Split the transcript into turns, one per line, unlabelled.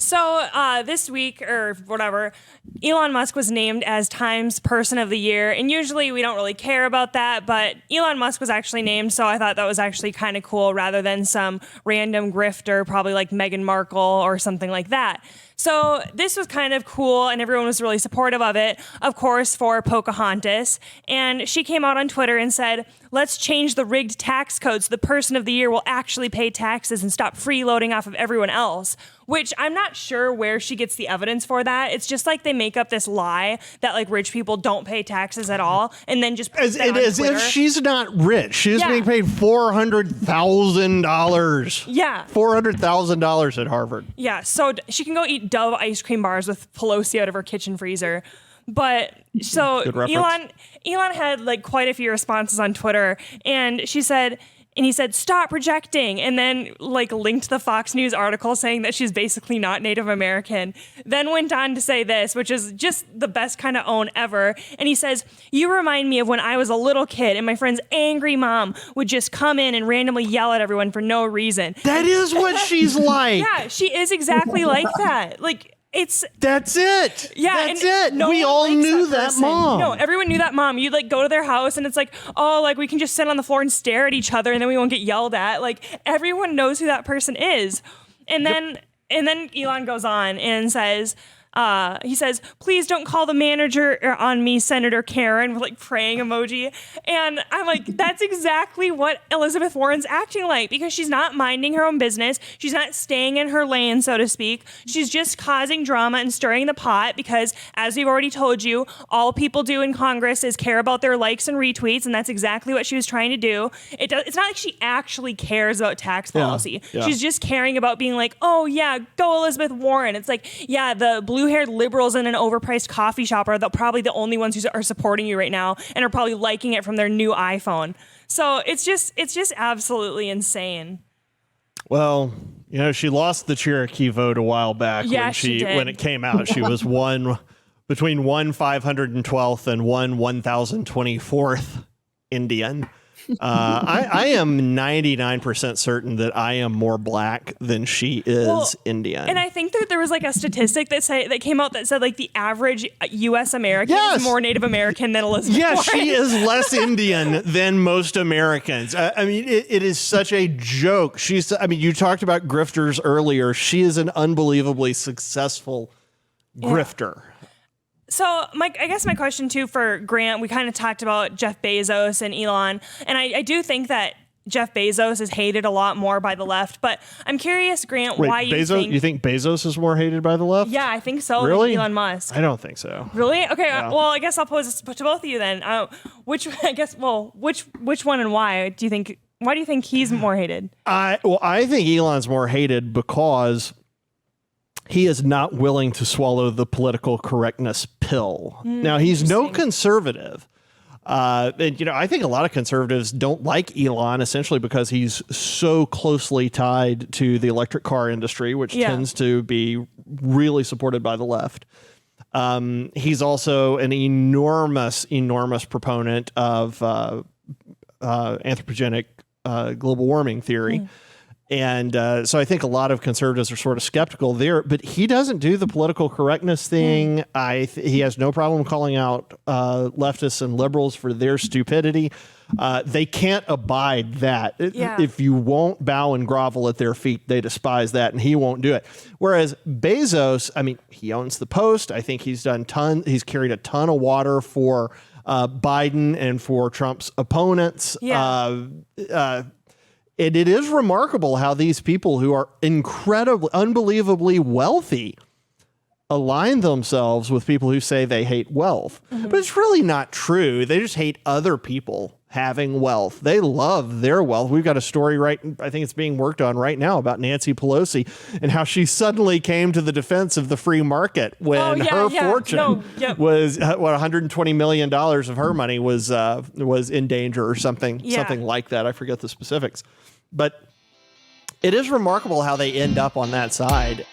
So this week or whatever, Elon Musk was named as Time's Person of the Year. And usually we don't really care about that, but Elon Musk was actually named. So I thought that was actually kind of cool rather than some random grifter, probably like Meghan Markle or something like that. So this was kind of cool, and everyone was really supportive of it, of course, for Pocahontas. And she came out on Twitter and said, let's change the rigged tax code so the person of the year will actually pay taxes and stop freeloading off of everyone else, which I'm not sure where she gets the evidence for that. It's just like they make up this lie that like rich people don't pay taxes at all and then just put that on
as
Twitter.
If she's not rich. She's being paid $400,000.
Yeah.
$400,000 at Harvard.
Yeah, so she can go eat Dove ice cream bars with Pelosi out of her kitchen freezer. But so Elon had like quite a few responses on Twitter, and he said, stop projecting, and then like linked the Fox News article saying that she's basically not Native American. Then went on to say this, which is just the best kind of own ever. And he says, you remind me of when I was a little kid and my friend's angry mom would just come in and randomly yell at everyone for no reason.
That is what she's like.
Yeah, she is exactly like that. Like,
that's it.
Yeah,
that's it.
No,
we all knew that mom.
No, everyone knew that mom. You'd like go to their house and it's like, oh, like we can just sit on the floor and stare at each other and then we won't get yelled at. Like everyone knows who that person is. And then Elon goes on and says, he says, please don't call the manager on me, Senator Karen, with like praying emoji. And I'm like, that's exactly what Elizabeth Warren's acting like, because she's not minding her own business. She's not staying in her lane, so to speak. She's just causing drama and stirring the pot because, as we've already told you, all people do in Congress is care about their likes and retweets. And that's exactly what she was trying to do. It's not like she actually cares about tax policy. Yeah. She's just caring about being like, oh yeah, go Elizabeth Warren. It's like, yeah, the blue-haired liberals in an overpriced coffee shop are probably the only ones who are supporting you right now and are probably liking it from their new iPhone. So it's just when insane.
Well, you know, she lost the Cherokee vote a while back.
Yeah,
when it came out. She was between 512th and 1024th Indian. I am 99% certain that I am more black than she is Indian.
And I think that there was like a statistic that came out that said like the average U.S. American is more Native American than Elizabeth Warren.
She is less Indian than most Americans. I mean, it is such a joke. You talked about grifters earlier. She is an unbelievably successful grifter.
So, I guess my question, too, for Grant, we kind of talked about Jeff Bezos and Elon, and I do think that Jeff Bezos is hated a lot more by the left, but I'm curious, Grant, why you
think Bezos is more hated by the left?
Yeah, I think so.
Really?
Than Elon Musk.
I don't think so.
Really? Okay, yeah. Well, I guess I'll pose this to both of you then. Which one and why do you think he's more hated?
I think Elon's more hated because he is not willing to swallow the political correctness pill. Now, he's no conservative. And, I think a lot of conservatives don't like Elon essentially because he's so closely tied to the electric car industry, which tends to be really supported by the left. He's also an enormous proponent of anthropogenic global warming theory. And so I think a lot of conservatives are sort of skeptical there, but he doesn't do the political correctness thing. He has no problem calling out leftists and liberals for their stupidity. They can't abide that. If you won't bow and grovel at their feet, they despise that, and he won't do it. Whereas Bezos, he owns the Post. I think he's carried a ton of water for Biden and for Trump's opponents. It is remarkable how these people who are unbelievably wealthy align themselves with people who say they hate wealth. But it's really not true. They just hate other people having wealth. They love their wealth. We've got a story I think it's being worked on right now about Nancy Pelosi and how she suddenly came to the defense of the free market when her fortune was $120 million of her money was in danger or something like that. I forget the specifics. But it is remarkable how they end up on that side.